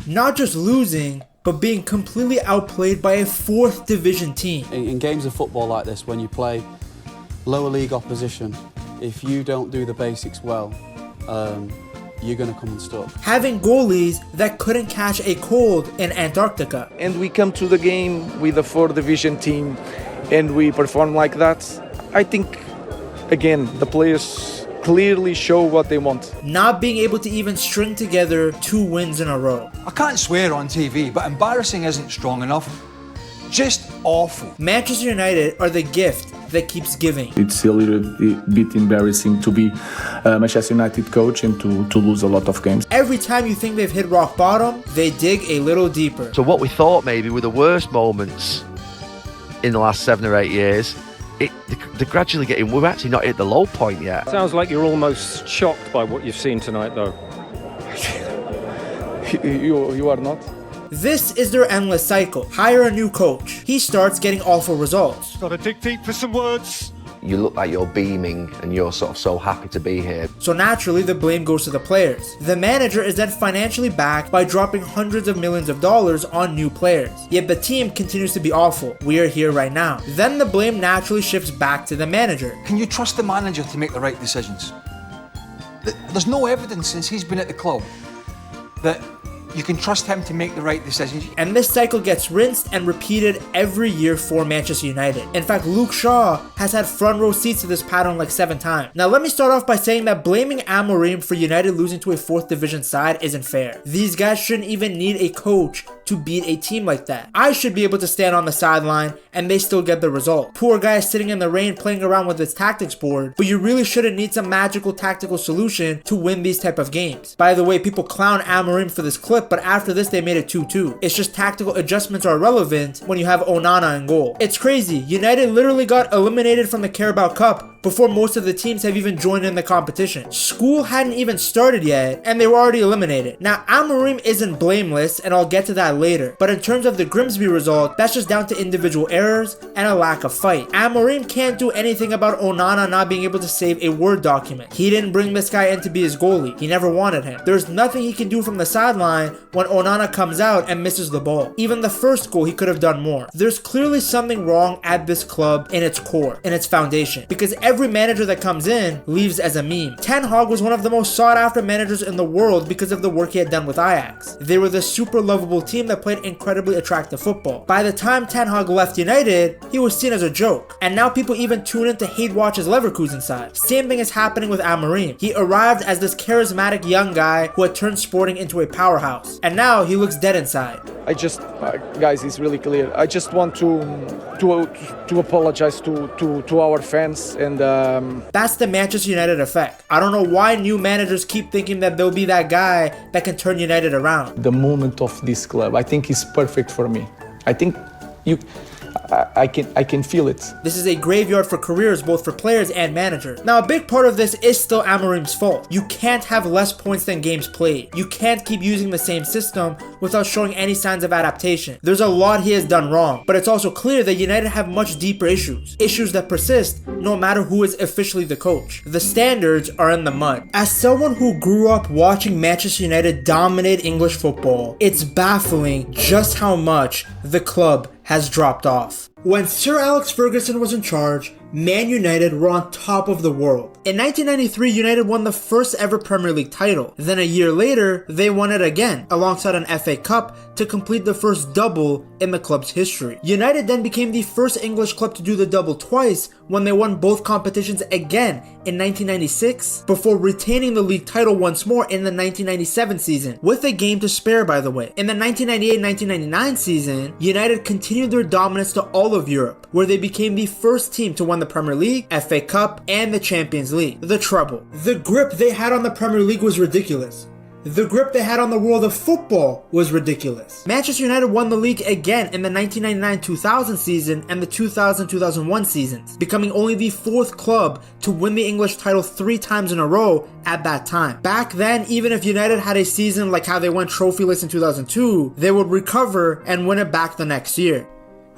Not just losing, but being completely outplayed by a 4th division team. In games of football like this, when you play lower league opposition, if you don't do the basics well, you're going to come unstuck. Having goalies that couldn't catch a cold in Antarctica. And we come to the game with a 4th division team and we perform like that. I think, again, the players clearly show what they want. Not being able to even string together 2 wins in a row. I can't swear on TV, but embarrassing isn't strong enough. Just awful. Manchester United are the gift that keeps giving. It's a little bit embarrassing to be a Manchester United coach and to lose a lot of games. Every time you think they've hit rock bottom, they dig a little deeper. So what we thought maybe were the worst moments in the last 7 or 8 years, they're gradually getting, we've actually not hit the low point yet. Sounds like you're almost shocked by what you've seen tonight though. You are not? This is their endless cycle. Hire a new coach. He starts getting awful results. Gotta dig deep for some words. You look like you're beaming and you're sort of so happy to be here. So naturally, the blame goes to the players. The manager is then financially backed by dropping hundreds of millions of dollars on new players. Yet the team continues to be awful. We are here right now. Then the blame naturally shifts back to the manager. Can you trust the manager to make the right decisions? There's no evidence since he's been at the club that you can trust him to make the right decisions. And this cycle gets rinsed and repeated every year for Manchester United. In fact, Luke Shaw has had front row seats to this pattern like 7 times. Now let me start off by saying that blaming Amorim for United losing to a 4th division side isn't fair. These guys shouldn't even need a coach to beat a team like that. I should be able to stand on the sideline and they still get the result. Poor guy sitting in the rain playing around with his tactics board, but you really shouldn't need some magical tactical solution to win these type of games. By the way, people clown Amorim for this clip, but after this they made it 2-2. It's just tactical adjustments are relevant when you have Onana in goal. It's crazy. United literally got eliminated from the Carabao Cup before most of the teams have even joined in the competition. School hadn't even started yet and they were already eliminated. Now Amorim isn't blameless and I'll get to that later, but in terms of the Grimsby result, that's just down to individual errors and a lack of fight. Amorim can't do anything about Onana not being able to save a Word document. He didn't bring this guy in to be his goalie. He never wanted him. There's nothing he can do from the sideline when Onana comes out and misses the ball. Even the first goal he could have done more. There's clearly something wrong at this club in its core, in its foundation, because every manager that comes in leaves as a meme. Ten Hag was one of the most sought after managers in the world because of the work he had done with Ajax. They were the super lovable team that played incredibly attractive football. By the time Ten Hag left United, he was seen as a joke. And now people even tune in to hate watch his Leverkusen side. Same thing is happening with Amorim. He arrived as this charismatic young guy who had turned Sporting into a powerhouse. And now he looks dead inside. I just, guys, it's really clear. I just want to apologize to our fans and that's the Manchester United effect. I don't know why new managers keep thinking that they'll be that guy that can turn United around. The moment of this club, I think, is perfect for me. I think I can feel it. This is a graveyard for careers, both for players and managers. Now, a big part of this is still Amorim's fault. You can't have less points than games played. You can't keep using the same system without showing any signs of adaptation. There's a lot he has done wrong, but it's also clear that United have much deeper issues. Issues that persist no matter who is officially the coach. The standards are in the mud. As someone who grew up watching Manchester United dominate English football, it's baffling just how much the club has dropped off. When Sir Alex Ferguson was in charge, Man United were on top of the world. In 1993, United won the first ever Premier League title. Then a year later, they won it again, alongside an FA Cup, to complete the first double in the club's history. United then became the first English club to do the double twice when they won both competitions again in 1996, before retaining the league title once more in the 1997 season, with a game to spare, by the way. In the 1998-1999 season, United continued their dominance to all of Europe, where they became the first team to win the Premier League, FA Cup, and the Champions League, the treble. The grip they had on the Premier League was ridiculous. The grip they had on the world of football was ridiculous. Manchester United won the league again in the 1999-2000 season and the 2000-2001 seasons, becoming only the 4th club to win the English title 3 times in a row at that time. Back then, even if United had a season like how they went trophyless in 2002, they would recover and win it back the next year.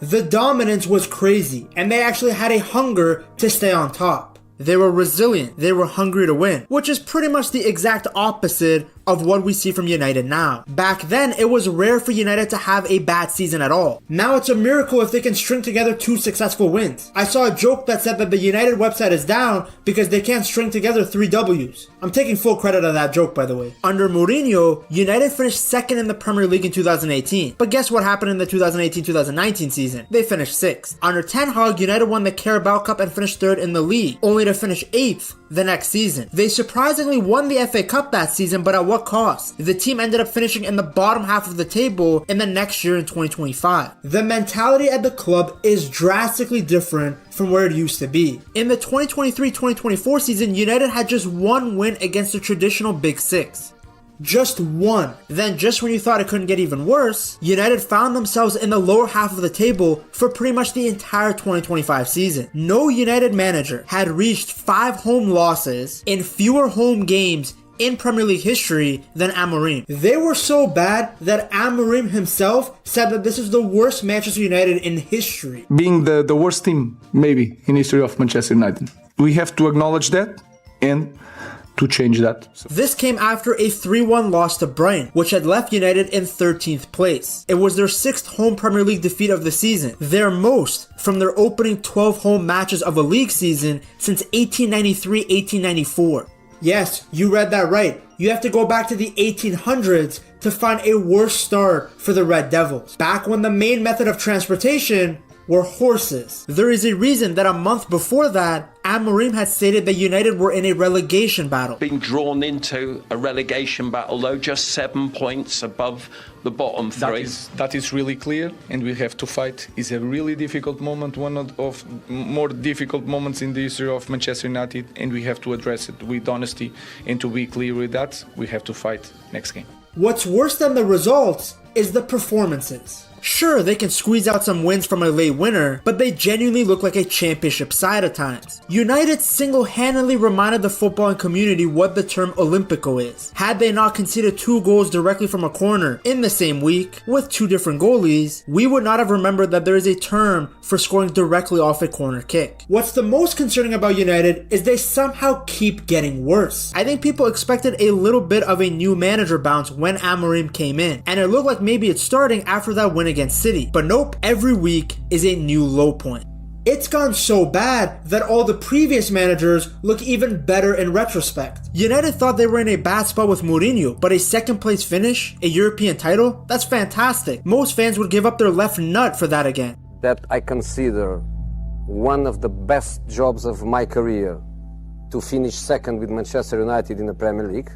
The dominance was crazy, and they actually had a hunger to stay on top. They were resilient, they were hungry to win, which is pretty much the exact opposite of what we see from United now. Back then, it was rare for United to have a bad season at all. Now it's a miracle if they can string together 2 successful wins. I saw a joke that said that the United website is down because they can't string together 3 W's. I'm taking full credit of that joke, by the way. Under Mourinho, United finished 2nd in the Premier League in 2018. But guess what happened in the 2018-2019 season? They finished 6th. Under Ten Hag, United won the Carabao Cup and finished 3rd in the league, only to finish 8th the next season. They surprisingly won the FA Cup that season, but at what cost? The team ended up finishing in the bottom half of the table in the next year in 2025. The mentality at the club is drastically different from where it used to be. In the 2023-2024 season, United had just 1 win against the traditional Big Six. Just 1. Then just when you thought it couldn't get even worse, United found themselves in the lower half of the table for pretty much the entire 2025 season. No United manager had reached 5 home losses in fewer home games in Premier League history than Amorim. They were so bad that Amorim himself said that this is the worst Manchester United in history. Being the worst team, maybe, in history of Manchester United. We have to acknowledge that and to change that. This came after a 3-1 loss to Brighton, which had left United in 13th place. It was their 6th home Premier League defeat of the season, their most from their opening 12 home matches of a league season since 1893-1894. Yes, you read that right. You have to go back to the 1800s to find a worse start for the Red Devils. Back when the main method of transportation were horses. There is a reason that a month before that, Amorim had stated that United were in a relegation battle. Being drawn into a relegation battle, though, just 7 points above the bottom 3. That is really clear, and we have to fight. It's a really difficult moment, one of more difficult moments in the history of Manchester United, and we have to address it with honesty. And to be clear with that, we have to fight next game. What's worse than the results is the performances. Sure, they can squeeze out some wins from a late winner, but they genuinely look like a championship side at times. United single-handedly reminded the footballing community what the term Olympico is. Had they not conceded 2 goals directly from a corner in the same week, with 2 different goalies, we would not have remembered that there is a term for scoring directly off a corner kick. What's the most concerning about United is they somehow keep getting worse. I think people expected a little bit of a new manager bounce when Amorim came in, and it looked like maybe it's starting after that win against City. But nope, every week is a new low point. It's gone so bad that all the previous managers look even better in retrospect. United thought they were in a bad spot with Mourinho, but a 2nd place finish, a European title, that's fantastic. Most fans would give up their left nut for that again. That I consider one of the best jobs of my career, to finish 2nd with Manchester United in the Premier League.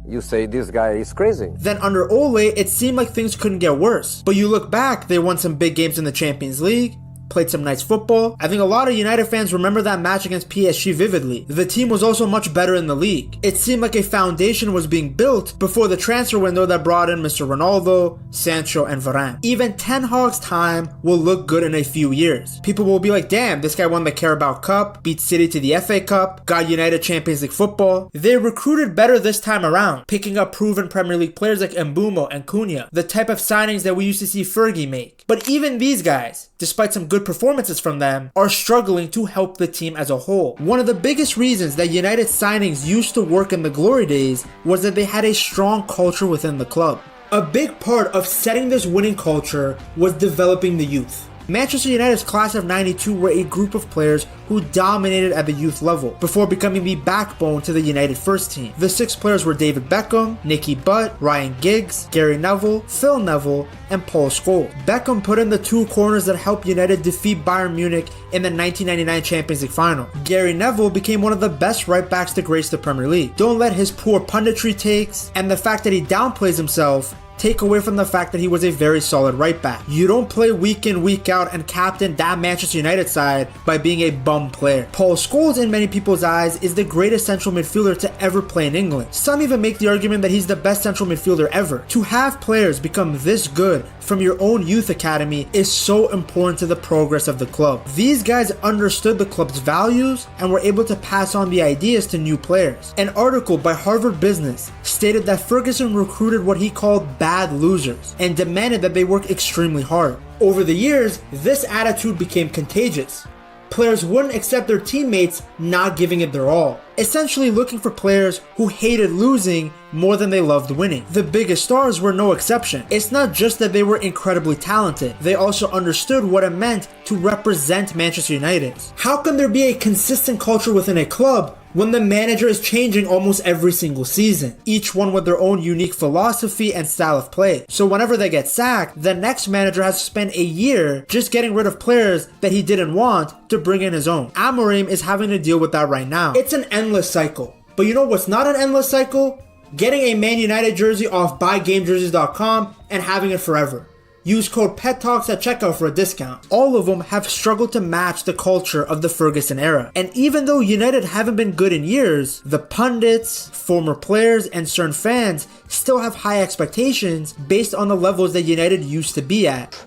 You say this guy is crazy. Then under Ole, it seemed like things couldn't get worse. But you look back, they won some big games in the Champions League, played some nice football. I think a lot of United fans remember that match against PSG vividly. The team was also much better in the league. It seemed like a foundation was being built before the transfer window that brought in Mr. Ronaldo, Sancho, and Varane. Even Ten Hag's time will look good in a few years. People will be like, damn, this guy won the Carabao Cup, beat City to the FA Cup, got United Champions League football. They recruited better this time around, picking up proven Premier League players like Mbeumo and Cunha, the type of signings that we used to see Fergie make. But even these guys, despite some good performances from them, are struggling to help the team as a whole. One of the biggest reasons that United signings used to work in the glory days was that they had a strong culture within the club. A big part of setting this winning culture was developing the youth. Manchester United's class of '92 were a group of players who dominated at the youth level before becoming the backbone to the United first team. The 6 players were David Beckham, Nicky Butt, Ryan Giggs, Gary Neville, Phil Neville, and Paul Scholes. Beckham put in the 2 corners that helped United defeat Bayern Munich in the 1999 Champions League final. Gary Neville became one of the best right backs to grace the Premier League. Don't let his poor punditry takes and the fact that he downplays himself take away from the fact that he was a very solid right back. You don't play week in, week out and captain that Manchester United side by being a bum player. Paul Scholes, in many people's eyes, is the greatest central midfielder to ever play in England. Some even make the argument that he's the best central midfielder ever. To have players become this good from your own youth academy is so important to the progress of the club. These guys understood the club's values and were able to pass on the ideas to new players. An article by Harvard Business stated that Ferguson recruited what he called bad losers and demanded that they work extremely hard. Over the years, this attitude became contagious. Players wouldn't accept their teammates not giving it their all, essentially looking for players who hated losing more than they loved winning. The biggest stars were no exception. It's not just that they were incredibly talented, they also understood what it meant to represent Manchester United. How can there be a consistent culture within a club when the manager is changing almost every single season, each one with their own unique philosophy and style of play? So whenever they get sacked, the next manager has to spend a year just getting rid of players that he didn't want to bring in his own. Amorim is having to deal with that right now. It's an endless cycle. But you know what's not an endless cycle? Getting a Man United jersey off buygamejerseys.com and having it forever. Use code PETTALKS at checkout for a discount. All of them have struggled to match the culture of the Ferguson era. And even though United haven't been good in years, the pundits, former players, and certain fans still have high expectations based on the levels that United used to be at.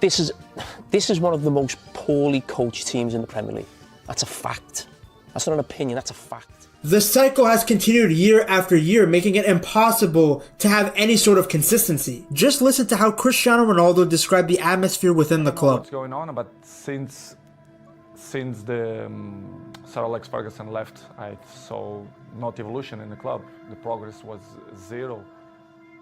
This is one of the most poorly coached teams in the Premier League. That's a fact. That's not an opinion, that's a fact. The cycle has continued year after year, making it impossible to have any sort of consistency. Just listen to how Cristiano Ronaldo described the atmosphere within the club. What's going on? But since the Sir Alex Ferguson left, I saw not evolution in the club. The progress was zero.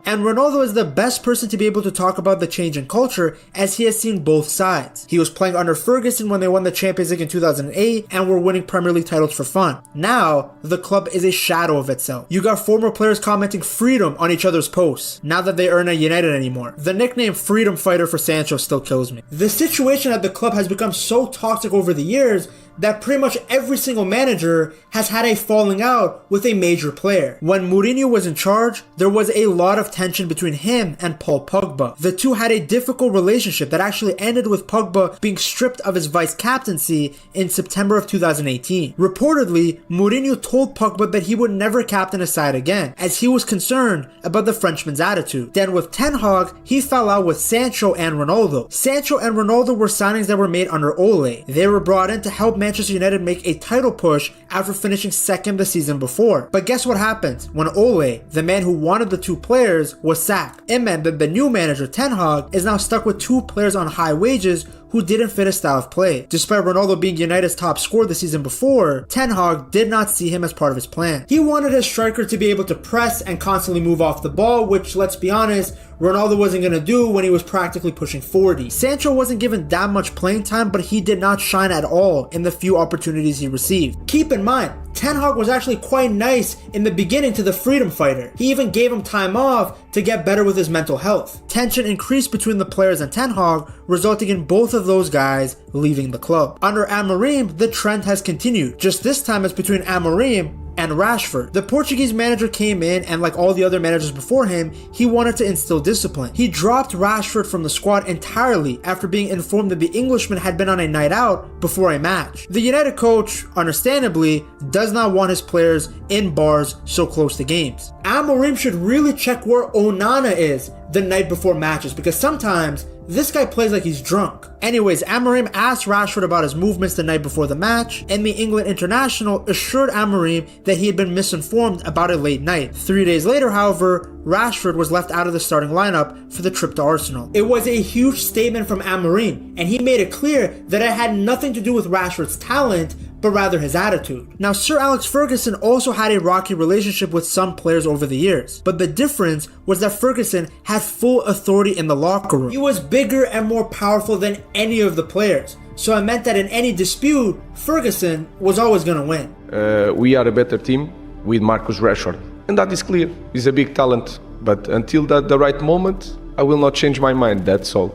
And Ronaldo is the best person to be able to talk about the change in culture, as he has seen both sides. He was playing under Ferguson when they won the Champions League in 2008 and were winning Premier League titles for fun. Now, the club is a shadow of itself. You got former players commenting freedom on each other's posts, now that they aren't at United anymore. The nickname Freedom Fighter for Sancho still kills me. The situation at the club has become so toxic over the years that pretty much every single manager has had a falling out with a major player. When Mourinho was in charge, there was a lot of tension between him and Paul Pogba. The two had a difficult relationship that actually ended with Pogba being stripped of his vice captaincy in September of 2018. Reportedly, Mourinho told Pogba that he would never captain a side again, as he was concerned about the Frenchman's attitude. Then with Ten Hag, he fell out with Sancho and Ronaldo. Sancho and Ronaldo were signings that were made under Ole. They were brought in to help Manchester United make a title push after finishing second the season before. But guess what happened when Ole, the man who wanted the two players, was sacked? It meant that the new manager, Ten Hag, is now stuck with two players on high wages who didn't fit his style of play. Despite Ronaldo being United's top scorer the season before, Ten Hag did not see him as part of his plan. He wanted his striker to be able to press and constantly move off the ball, which, let's be honest, Ronaldo wasn't going to do when he was practically pushing 40. Sancho wasn't given that much playing time, but he did not shine at all in the few opportunities he received. Keep in mind, Ten Hag was actually quite nice in the beginning to the freedom fighter. He even gave him time off to get better with his mental health. Tension increased between the players and Ten Hag, resulting in both of those guys leaving the club. Under Amorim, the trend has continued. Just this time it's between Amorim and Rashford. The Portuguese manager came in, and like all the other managers before him, he wanted to instill discipline. He dropped Rashford from the squad entirely after being informed that the Englishman had been on a night out before a match. The United coach, understandably, does not want his players in bars so close to games. Amorim should really check where Onana is the night before matches, because sometimes this guy plays like he's drunk. Anyways, Amorim asked Rashford about his movements the night before the match, and the England international assured Amorim that he had been misinformed about a late night. 3 days later, however, Rashford was left out of the starting lineup for the trip to Arsenal. It was a huge statement from Amorim, and he made it clear that it had nothing to do with Rashford's talent, but rather his attitude. Now, Sir Alex Ferguson also had a rocky relationship with some players over the years, but the difference was that Ferguson had full authority in the locker room. He was bigger and more powerful than any of the players, so it meant that in any dispute, Ferguson was always going to win. We are a better team with Marcus Rashford, and that is clear. He's a big talent, but until the right moment, I will not change my mind, that's all.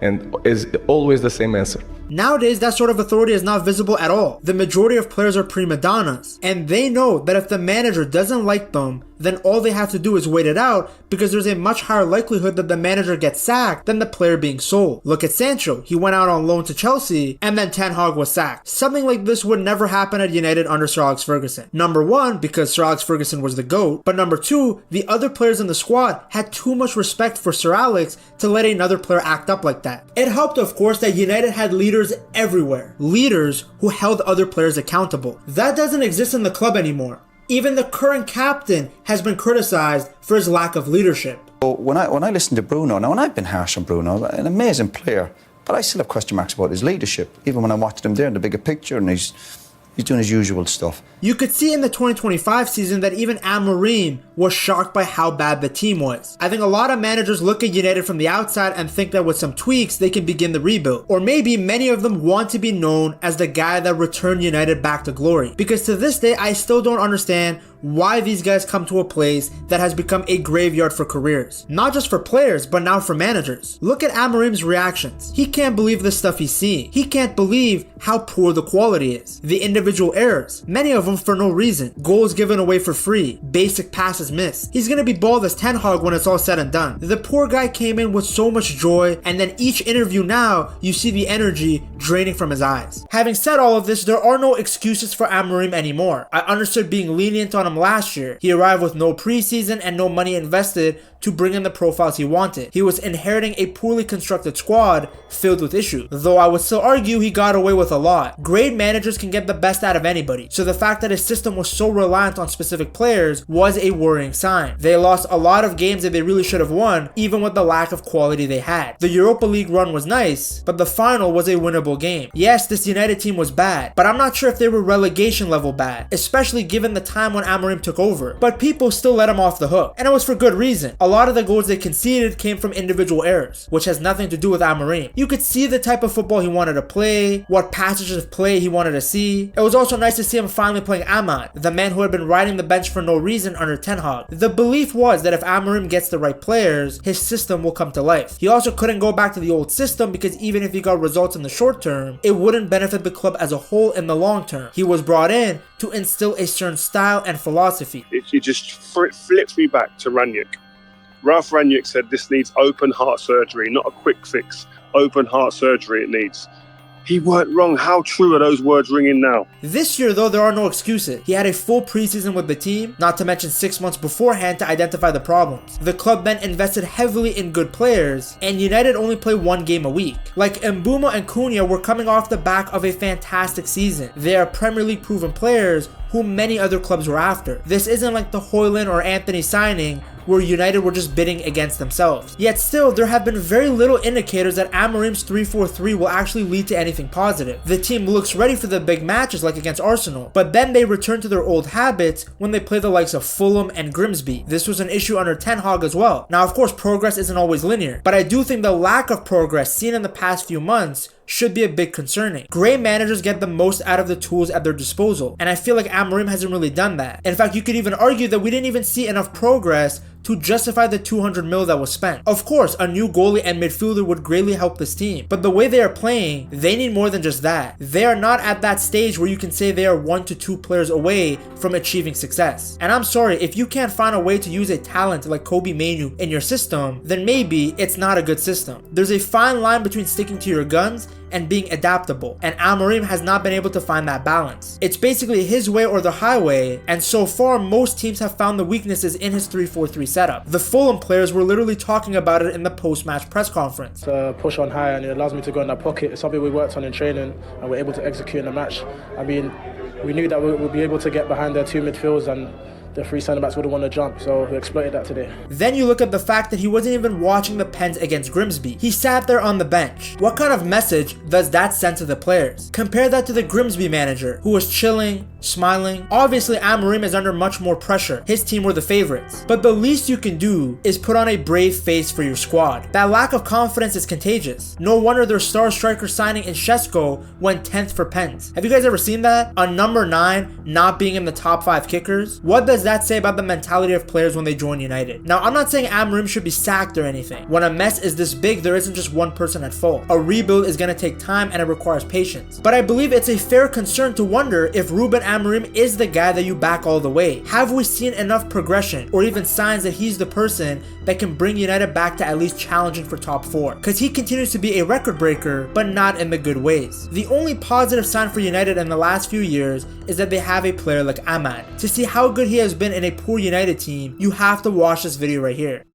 And is always the same answer. Nowadays, that sort of authority is not visible at all. The majority of players are prima donnas, and they know that if the manager doesn't like them, then all they have to do is wait it out, because there's a much higher likelihood that the manager gets sacked than the player being sold. Look at Sancho. He went out on loan to Chelsea, and then Ten Hag was sacked. Something like this would never happen at United under Sir Alex Ferguson. Number one, because Sir Alex Ferguson was the GOAT, but number two, the other players in the squad had too much respect for Sir Alex to let another player act up like that. It helped, of course, that United had leaders everywhere. Leaders who held other players accountable. That doesn't exist in the club anymore. Even the current captain has been criticized for his lack of leadership. When I listen to Bruno, now, and I've been harsh on Bruno, an amazing player, But I still have question marks about his leadership, even when I watched him there in the bigger picture, and he's doing his usual stuff. You could see in the 2025 season that even Amorim was shocked by how bad the team was. I think a lot of managers look at United from the outside and think that with some tweaks they can begin the rebuild. Or maybe many of them want to be known as the guy that returned United back to glory. Because to this day I still don't understand why these guys come to a place that has become a graveyard for careers. Not just for players, but now for managers. Look at Amorim's reactions. He can't believe the stuff he's seeing. He can't believe how poor the quality is. The individual errors, many of them for no reason. Goals given away for free. Basic passes missed. He's gonna be bald as Ten Hag when it's all said and done. The poor guy came in with so much joy, and then each interview now, you see the energy draining from his eyes. Having said all of this, there are no excuses for Amorim anymore. I understood being lenient on him last year. He arrived with no preseason and no money invested to bring in the profiles he wanted. He was inheriting a poorly constructed squad filled with issues, though I would still argue he got away with a lot. Great managers can get the best out of anybody, so the fact that his system was so reliant on specific players was a worrying sign. They lost a lot of games that they really should have won, even with the lack of quality they had. The Europa League run was nice, but the final was a winnable game. Yes, this United team was bad, but I'm not sure if they were relegation level bad, especially given the time when Amorim took over, but people still let him off the hook, and it was for good reason. A lot of the goals they conceded came from individual errors, which has nothing to do with Amorim. You could see the type of football he wanted to play, what passages of play he wanted to see. It was also nice to see him finally playing Ahmad, the man who had been riding the bench for no reason under Ten Hag. The belief was that if Amorim gets the right players, his system will come to life. He also couldn't go back to the old system because even if he got results in the short term, it wouldn't benefit the club as a whole in the long term. He was brought in to instill a certain style and philosophy. It just flips me back to Rangnick. Ralph Rangnick said this needs open heart surgery, not a quick fix. Open heart surgery it needs. He weren't wrong. How true are those words ringing now? This year though, there are no excuses. He had a full preseason with the team, not to mention 6 months beforehand to identify the problems. The club then invested heavily in good players, and United only play 1 game a week. Like Mbeumo and Cunha were coming off the back of a fantastic season. They are Premier League proven players who many other clubs were after. This isn't like the Højlund or Anthony signing where United were just bidding against themselves. Yet still, there have been very little indicators that Amorim's 3-4-3 will actually lead to anything positive. The team looks ready for the big matches like against Arsenal, but then they return to their old habits when they play the likes of Fulham and Grimsby. This was an issue under Ten Hag as well. Now of course progress isn't always linear, but I do think the lack of progress seen in the past few months should be a bit concerning. Great managers get the most out of the tools at their disposal, and I feel like Amorim hasn't really done that. In fact, you could even argue that we didn't even see enough progress to justify the 200 mil that was spent. Of course, a new goalie and midfielder would greatly help this team, but the way they are playing, they need more than just that. They are not at that stage where you can say they are 1 to 2 players away from achieving success. And I'm sorry, if you can't find a way to use a talent like Kobe Mainoo in your system, then maybe it's not a good system. There's a fine line between sticking to your guns and being adaptable, and Amorim has not been able to find that balance. It's basically his way or the highway, and so far most teams have found the weaknesses in his 3-4-3 setup. The Fulham players were literally talking about it in the post-match press conference. Push on high, and it allows me to go in that pocket. It's something we worked on in training and we're able to execute in the match. I mean, we knew that we'd be able to get behind their 2 midfields, and the 3 centre-backs wouldn't want to jump, so we exploited that today. Then you look at the fact that he wasn't even watching the Pens against Grimsby. He sat there on the bench. What kind of message does that send to the players? Compare that to the Grimsby manager, who was chilling, smiling. Obviously, Amorim is under much more pressure. His team were the favorites. But the least you can do is put on a brave face for your squad. That lack of confidence is contagious. No wonder their star striker signing in Šeško went 10th for Pens. Have you guys ever seen that? A number 9 not being in the top 5 kickers? What does that say about the mentality of players when they join United? Now, I'm not saying Amorim should be sacked or anything. When a mess is this big, there isn't just one person at fault. A rebuild is going to take time and it requires patience. But I believe it's a fair concern to wonder if Ruben Amorim is the guy that you back all the way. Have we seen enough progression or even signs that he's the person that can bring United back to at least challenging for top 4? Because he continues to be a record breaker, but not in the good ways. The only positive sign for United in the last few years is that they have a player like Ahmad. To see how good he has been in a poor United team, you have to watch this video right here.